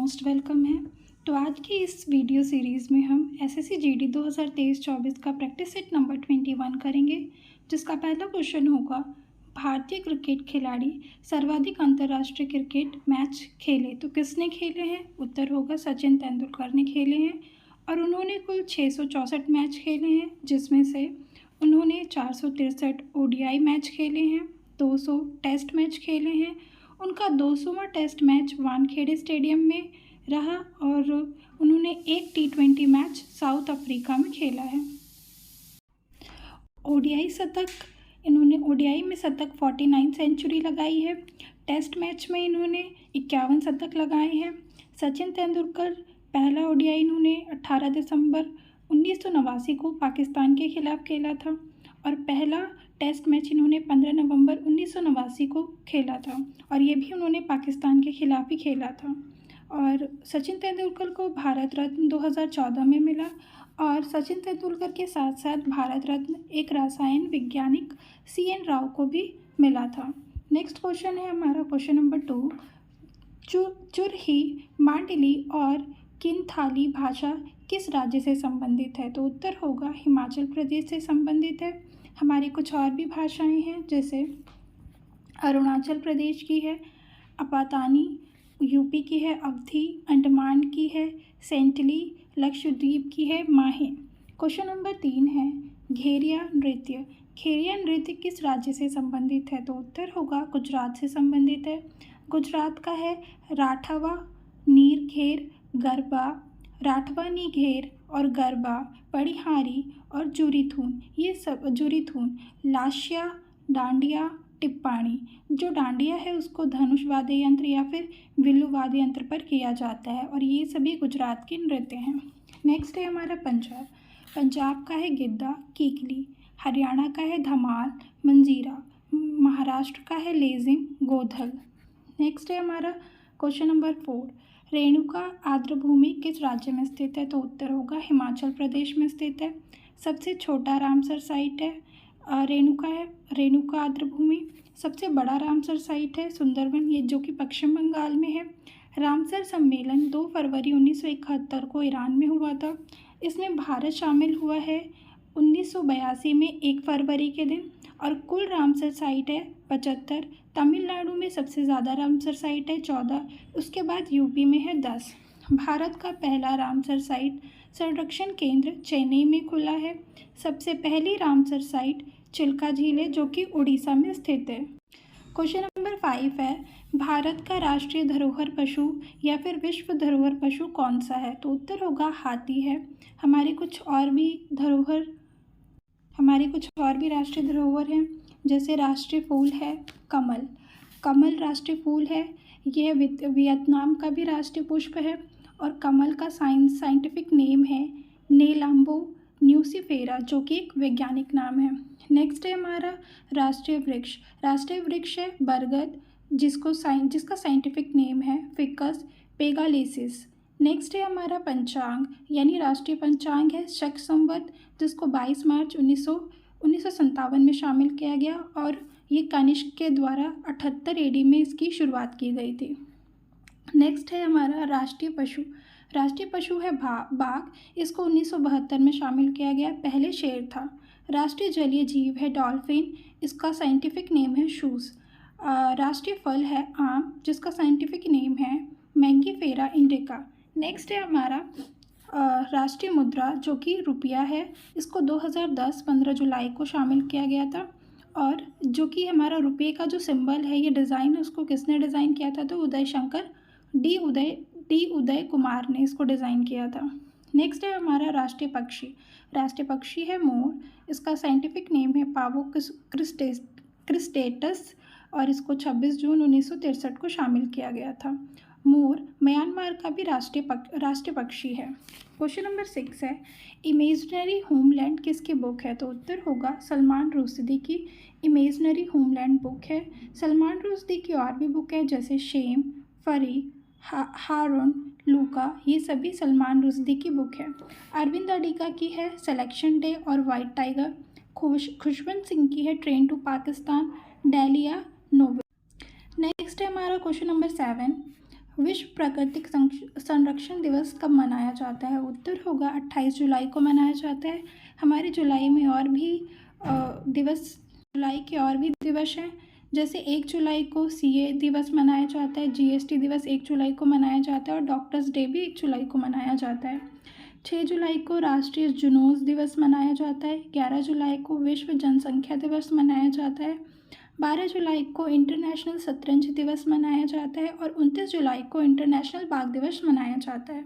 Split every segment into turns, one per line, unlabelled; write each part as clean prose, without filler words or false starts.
Most welcome है। तो आज की इस वीडियो सीरीज़ में हम एसएससी जीडी 2023-24 का प्रैक्टिस सेट नंबर 21 करेंगे, जिसका पहला क्वेश्चन होगा भारतीय क्रिकेट खिलाड़ी सर्वाधिक अंतर्राष्ट्रीय क्रिकेट मैच खेले तो किसने खेले हैं। उत्तर होगा सचिन तेंदुलकर ने खेले हैं और उन्होंने कुल 664 मैच खेले हैं, जिसमें से उन्होंने 463 ओडीआई मैच खेले हैं, 200 टेस्ट मैच खेले हैं। उनका 200वां टेस्ट मैच वानखेड़े स्टेडियम में रहा और उन्होंने एक T20 मैच साउथ अफ्रीका में खेला है। इन्होंने ओडीआई में शतक 49 सेंचुरी लगाई है। टेस्ट मैच में इन्होंने 51 शतक लगाए हैं। सचिन तेंदुलकर पहला ओडीआई इन्होंने 18 दिसंबर 1989 को पाकिस्तान के खिलाफ खेला था और पहला टेस्ट मैच इन्होंने 15 नवंबर 1989 को खेला था और ये भी उन्होंने पाकिस्तान के खिलाफ ही खेला था। और सचिन तेंदुलकर को भारत रत्न 2014 में मिला और सचिन तेंदुलकर के साथ साथ भारत रत्न एक रसायन वैज्ञानिक CN राव को भी मिला था। नेक्स्ट क्वेश्चन है हमारा क्वेश्चन नंबर 2। चुरही, मांडली और किन्थाली भाषा किस राज्य से संबंधित है। तो उत्तर होगा हिमाचल प्रदेश से संबंधित है। हमारी कुछ और भी भाषाएं हैं, जैसे अरुणाचल प्रदेश की है अपातानी, यूपी की है अवधी, अंडमान की है सेंटली, लक्षद्वीप की है माहे। क्वेश्चन नंबर 3 है घेरिया नृत्य। घेरिया नृत्य किस राज्य से संबंधित है। तो उत्तर होगा गुजरात से संबंधित है। गुजरात का है राठवा, नीरघेर, गरबा, राठवा नीघेर और गरबा, पड़िहारी और जुरीथून। ये सब जुरीथून, लाशिया, डांडिया, टिप्पाणी। जो डांडिया है उसको धनुष वाद्य यंत्र या फिर विल्लू वाद्य यंत्र पर किया जाता है और ये सभी गुजरात के नृत्य हैं। नेक्स्ट है हमारा पंजाब। पंजाब का है गिद्दा, कीकली। हरियाणा का है धमाल, मंजीरा। महाराष्ट्र का है लेजिम, गोधल। नेक्स्ट है हमारा क्वेश्चन नंबर 4। रेणुका आर्द्रभूमि किस राज्य में स्थित है। तो उत्तर होगा हिमाचल प्रदेश में स्थित है। सबसे छोटा रामसर साइट है रेणुका आर्द्रभूमि। सबसे बड़ा रामसर साइट है सुंदरवन, ये जो कि पश्चिम बंगाल में है। रामसर सम्मेलन 2 फरवरी 1971 को ईरान में हुआ था। इसमें भारत शामिल हुआ है 1982 में 1 फरवरी के दिन और कुल रामसर साइट है 75। तमिलनाडु में सबसे ज़्यादा रामसर साइट है 14, उसके बाद यूपी में है 10। भारत का पहला रामसर साइट संरक्षण केंद्र चेन्नई में खुला है। सबसे पहली रामसर साइट चिल्का झील है, जो कि उड़ीसा में स्थित है। क्वेश्चन नंबर 5 है भारत का राष्ट्रीय धरोहर पशु या फिर विश्व धरोहर पशु कौन सा है। तो उत्तर होगा हाथी है। हमारी कुछ और भी राष्ट्रीय धरोहर हैं, जैसे राष्ट्रीय फूल है कमल राष्ट्रीय फूल है। यह वियतनाम का भी राष्ट्रीय पुष्प है और कमल का साइंटिफिक नेम है नेलाम्बो न्यूसीफेरा, जो कि एक वैज्ञानिक नाम है। नेक्स्ट है हमारा राष्ट्रीय वृक्ष है बरगद, जिसका साइंटिफिक नेम है फिकस पेगालेसिस। नेक्स्ट है हमारा पंचांग, यानी राष्ट्रीय पंचांग है शक संवत, जिसको 22 मार्च 1957 में शामिल किया गया और ये कनिष्क के द्वारा 78 AD में इसकी शुरुआत की गई थी। नेक्स्ट है हमारा राष्ट्रीय पशु है बाघ, इसको 1972 में शामिल किया गया, पहले शेर था। राष्ट्रीय जलीय जीव है डॉल्फिन, इसका साइंटिफिक नेम है शूज। राष्ट्रीय फल है आम, जिसका साइंटिफिक नेम है मैंगीफेरा इंडिका। नेक्स्ट है हमारा राष्ट्रीय मुद्रा, जो कि रुपया है, इसको 2010 15 जुलाई को शामिल किया गया था और जो कि हमारा रुपये का जो सिंबल है, ये डिज़ाइन उसको किसने डिज़ाइन किया था। तो उदय कुमार ने इसको डिज़ाइन किया था। नेक्स्ट है हमारा राष्ट्रीय पक्षी है मोर, इसका साइंटिफिक नेम है पावो क्रिस्टेटस और इसको 26 जून 1963 को शामिल किया गया था। मोर म्यांमार का भी राष्ट्रीय पक्षी है। क्वेश्चन नंबर 6 है इमेजिनरी होमलैंड किसकी बुक है। तो उत्तर होगा सलमान रुश्दी की इमेजिनरी होमलैंड बुक है। सलमान रुश्दी की और भी बुक है, जैसे शेम, फरी, हारून, लूका, ये सभी सलमान रुश्दी की बुक है। अरविंद अडिगा की है सिलेक्शन डे और वाइट टाइगर। खुशवंत सिंह की है train to Pakistan, Delhi a novel. Next है हमारा क्वेश्चन नंबर 7। विश्व प्राकृतिक संरक्षण दिवस कब मनाया जाता है? उत्तर होगा 28 जुलाई को मनाया जाता है। हमारे जुलाई में और भी जुलाई के और भी दिवस हैं, जैसे 1 जुलाई को CA दिवस मनाया जाता है, GST दिवस 1 जुलाई को मनाया जाता है और डॉक्टर्स डे भी 1 जुलाई को मनाया जाता है। 6 जुलाई को राष्ट्रीय जुनून दिवस मनाया जाता है। 11 जुलाई को विश्व जनसंख्या दिवस मनाया जाता है। 12 जुलाई को इंटरनेशनल शतरंज दिवस मनाया जाता है और 29 जुलाई को इंटरनेशनल बाघ दिवस मनाया जाता है।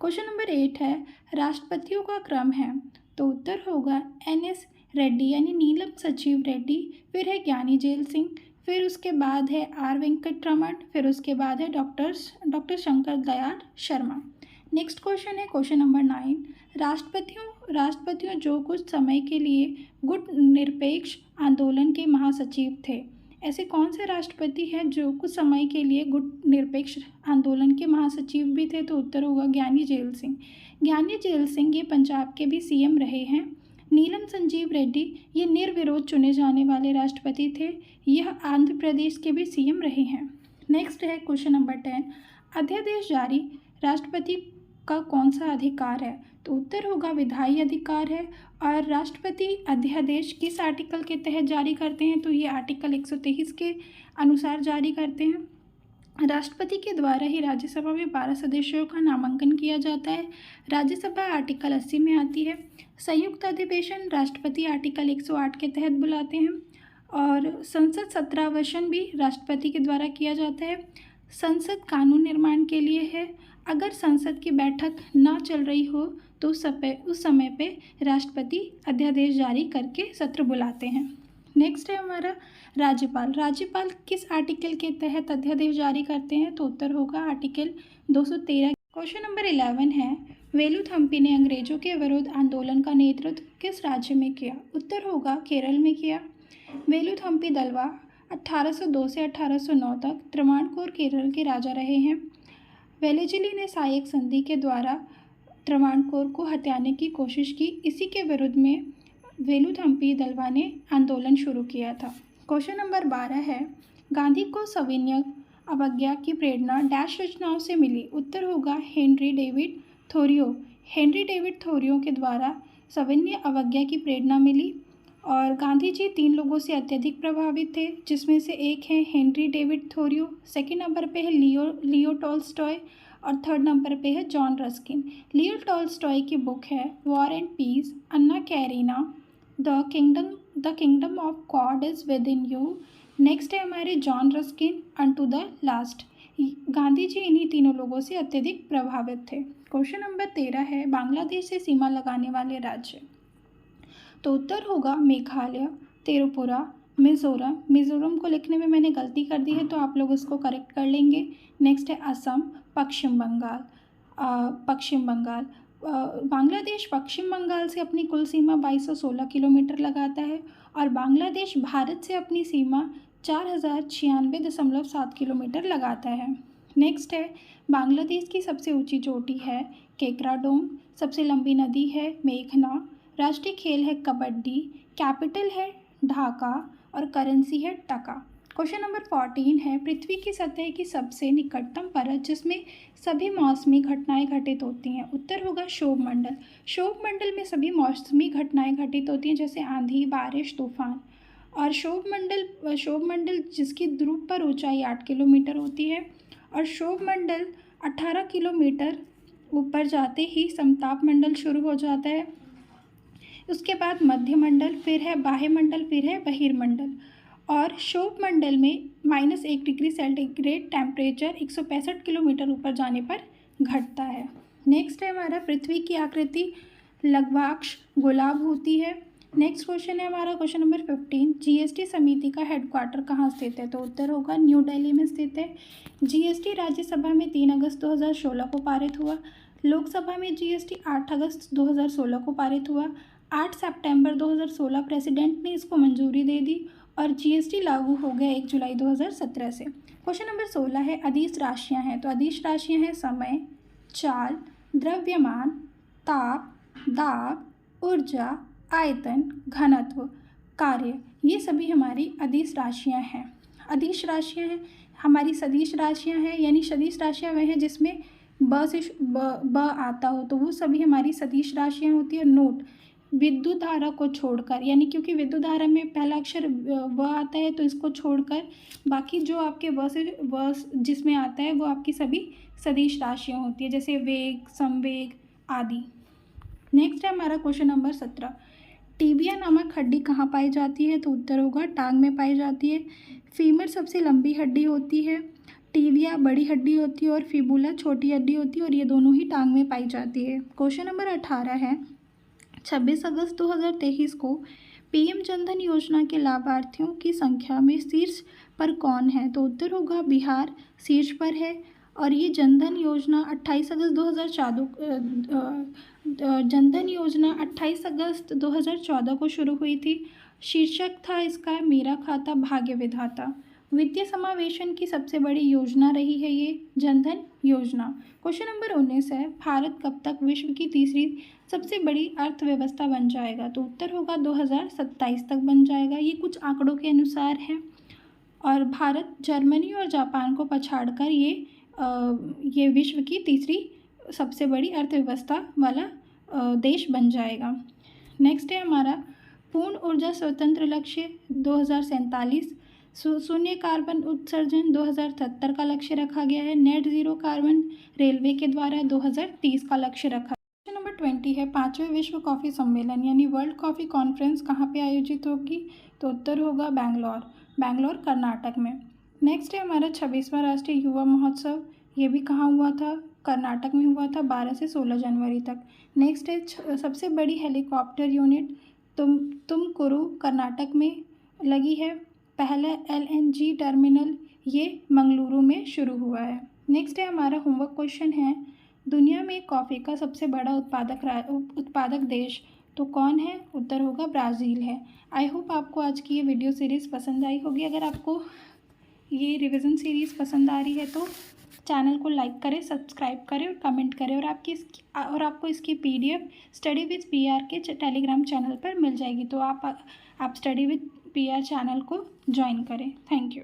क्वेश्चन नंबर 8 है, राष्ट्रपतियों का क्रम है, तो उत्तर होगा NS रेड्डी यानी नीलम सचिव रेड्डी, फिर है ज्ञानी जेल सिंह, फिर उसके बाद है R वेंकटरमण, फिर उसके बाद है doctor Shankar Dayal Sharma. Next question है क्वेश्चन नंबर 9, राष्ट्रपतियों जो कुछ समय के लिए गुट निरपेक्ष आंदोलन के महासचिव थे। ऐसे कौन से राष्ट्रपति हैं जो कुछ समय के लिए गुट निरपेक्ष आंदोलन के महासचिव भी थे? तो उत्तर होगा ज्ञानी जेल सिंह। ज्ञानी जेल सिंह ये पंजाब के भी CM रहे हैं। नीलम संजीव रेड्डी ये निर्विरोध चुने जाने वाले राष्ट्रपति थे, यह आंध्र प्रदेश के भी CM रहे हैं। नेक्स्ट है क्वेश्चन नंबर 10, अध्यादेश जारी राष्ट्रपति का कौन सा अधिकार है? तो उत्तर होगा विधायी अधिकार है। और राष्ट्रपति अध्यादेश किस आर्टिकल के तहत जारी करते हैं? तो ये आर्टिकल 123 के अनुसार जारी करते हैं। राष्ट्रपति के द्वारा ही राज्यसभा में 12 सदस्यों का नामांकन किया जाता है। राज्यसभा आर्टिकल 80 में आती है। संयुक्त अधिवेशन राष्ट्रपति आर्टिकल 108 के तहत बुलाते हैं और संसद सत्रावसन भी राष्ट्रपति के द्वारा किया जाता है। संसद कानून निर्माण के लिए है। अगर संसद की बैठक ना चल रही हो तो उस समय पे राष्ट्रपति अध्यादेश जारी करके सत्र बुलाते हैं। नेक्स्ट है हमारा राज्यपाल किस आर्टिकल के तहत अध्यादेश जारी करते हैं? तो उत्तर होगा आर्टिकल 213। क्वेश्चन नंबर 11 है, वेलुथम्पी ने अंग्रेजों के विरुद्ध आंदोलन का नेतृत्व किस राज्य में किया? उत्तर होगा केरल में किया। वेलुथम्पी दलवा 1802 से 1809 तक त्रावणकोर केरल के राजा रहे हैं। वेलेजिली ने सायक संधि के द्वारा त्रावणकोर को हथियाने की कोशिश की। इसी के विरुद्ध में वेलुथम्पी दलवा ने आंदोलन शुरू किया था। क्वेश्चन नंबर 12 है, गांधी को सविनय अवज्ञा की प्रेरणा डैश रचनाओं से मिली? उत्तर होगा हेनरी डेविड थोरियो के द्वारा सविनय अवज्ञा की प्रेरणा मिली। और गांधी जी 3 लोगों से अत्यधिक प्रभावित थे, जिसमें से एक है Henry David Thoreau, second number पे है लियो टॉल्स्टॉय और थर्ड नंबर पे है जॉन रस्किन। लियो टॉल्स्टॉय की बुक है War and Peace, Anna Karenina, the kingdom of God is within you. Next है हमारे John Ruskin, unto the last. Gandhi ji इन्हीं तीनों लोगों से अत्यधिक प्रभावित थे। क्वेश्चन नंबर 13 है, बांग्लादेश से सीमा लगाने वाले राज्य? तो उत्तर होगा मेघालय, त्रिपुरा, मिज़ोरम को लिखने में मैंने गलती कर दी है तो आप लोग उसको करेक्ट कर लेंगे। नेक्स्ट है असम, पश्चिम बंगाल। बांग्लादेश पश्चिम बंगाल से अपनी कुल सीमा 2216 किलोमीटर लगाता है और बांग्लादेश भारत से अपनी सीमा 4096.7 किलोमीटर लगाता है। नेक्स्ट है बांग्लादेश की सबसे ऊंची चोटी है केकराडोंग, सबसे लंबी नदी है मेघना, राष्ट्रीय खेल है कबड्डी, कैपिटल है ढाका और करेंसी है टका। क्वेश्चन नंबर 14 है, पृथ्वी की सतह की सबसे निकटतम परत जिसमें सभी मौसमी घटनाएं घटित होती हैं? उत्तर होगा क्षोभमंडल। क्षोभमंडल में सभी मौसमी घटनाएं घटित होती हैं, जैसे आंधी, बारिश, तूफान। और क्षोभमंडल जिसकी ध्रुव पर ऊंचाई 8 किलोमीटर होती है और क्षोभमंडल 18 किलोमीटर ऊपर जाते ही समताप मंडल शुरू हो जाता है। उसके बाद मध्यमंडल, फिर है बाह्यमंडल, फिर है बहिर्मंडल। और क्षोभमंडल में -1 डिग्री सेंटीग्रेड टेम्परेचर 165 किलोमीटर ऊपर जाने पर घटता है। नेक्स्ट है हमारा, पृथ्वी की आकृति लघ्वाक्ष गोलाभ होती है। नेक्स्ट क्वेश्चन है हमारा क्वेश्चन नंबर 15, GST समिति का हेडक्वार्टर कहाँ स्थित है? तो उत्तर होगा न्यू दिल्ली में स्थित है। GST राज्यसभा में 3 अगस्त 2016 को पारित हुआ। लोकसभा में GST 8 अगस्त 2016 को पारित हुआ। 8 सितंबर 2016 प्रेसिडेंट ने इसको मंजूरी दे दी और GST लागू हो गया 1 जुलाई 2017 से। क्वेश्चन नंबर 16 है, अदिश राशियाँ हैं। तो अदिश राशियाँ हैं समय, चाल, द्रव्यमान, ताप, दाब, ऊर्जा, आयतन, घनत्व, कार्य। ये सभी हमारी अदिश राशियाँ हैं। अदिश राशियाँ हैं हमारी सदिश राशियाँ हैं, यानी सदिश राशियाँ वह हैं जिसमें ब से ब आता हो तो वो सभी हमारी सदिश राशियाँ होती है। नोट, विद्युत धारा को छोड़कर, यानी क्योंकि विद्युत धारा में पहला अक्षर व आता है तो इसको छोड़कर बाकी जो आपके जिसमें आता है वो आपकी सभी सदिश राशियाँ होती है, जैसे वेग, संवेग आदि। नेक्स्ट है हमारा क्वेश्चन नंबर 17। टीबिया नामक हड्डी कहाँ पाई जाती है? तो उत्तर होगा टांग में पाई जाती है। फीमर सबसे लंबी हड्डी होती है, टीबिया बड़ी हड्डी होती है और फिबुला छोटी हड्डी होती है और ये दोनों ही टांग में पाई जाती है। क्वेश्चन नंबर 18 है 26 अगस्त 2023 को पीएम जनधन योजना के लाभार्थियों की संख्या में शीर्ष पर कौन है? तो उत्तर होगा बिहार शीर्ष पर है। और ये जनधन योजना 28 अगस्त 2014 को शुरू हुई थी। शीर्षक था इसका मेरा खाता भाग्य विधाता। वित्तीय समावेशन की सबसे बड़ी योजना रही है ये जनधन योजना। क्वेश्चन नंबर 19 है भारत कब तक विश्व की तीसरी सबसे बड़ी अर्थव्यवस्था बन जाएगा? तो उत्तर होगा 2027 तक बन जाएगा। ये कुछ आंकड़ों के अनुसार है और भारत जर्मनी और जापान को पछाड़कर ये विश्व की तीसरी सबसे बड़ी अर्थव्यवस्था वाला देश बन जाएगा। नेक्स्ट है हमारा पूर्ण ऊर्जा स्वतंत्र लक्ष्य 2047, शून्य कार्बन उत्सर्जन 2070 का लक्ष्य रखा गया है। नेट जीरो कार्बन रेलवे के द्वारा 2030 का लक्ष्य रखा। क्वेश्चन नंबर 20 है 5वें विश्व कॉफ़ी सम्मेलन यानी वर्ल्ड कॉफ़ी कॉन्फ्रेंस कहाँ पे आयोजित होगी? तो उत्तर होगा बैंगलोर कर्नाटक में। नेक्स्ट है हमारा 26वां राष्ट्रीय युवा महोत्सव, ये भी कहाँ हुआ था? कर्नाटक में हुआ था 12 से 16 जनवरी तक। नेक्स्ट है सबसे बड़ी हेलीकॉप्टर यूनिट तुमकुरू कर्नाटक में लगी है। पहला LNG टर्मिनल ये मंगलुरु में शुरू हुआ है। नेक्स्ट है हमारा होमवर्क क्वेश्चन है दुनिया में कॉफ़ी का सबसे बड़ा उत्पादक देश तो कौन है? उत्तर होगा ब्राज़ील है। आई होप आपको आज की ये वीडियो सीरीज़ पसंद आई होगी। अगर आपको ये रिवीजन सीरीज़ पसंद आ रही है तो चैनल को लाइक करें, सब्सक्राइब करें और कमेंट करें और आपको इसकी PDF स्टडी विद PR के टेलीग्राम चैनल पर मिल जाएगी। तो आप स्टडी विद PR चैनल को ज्वाइन करें। Thank you.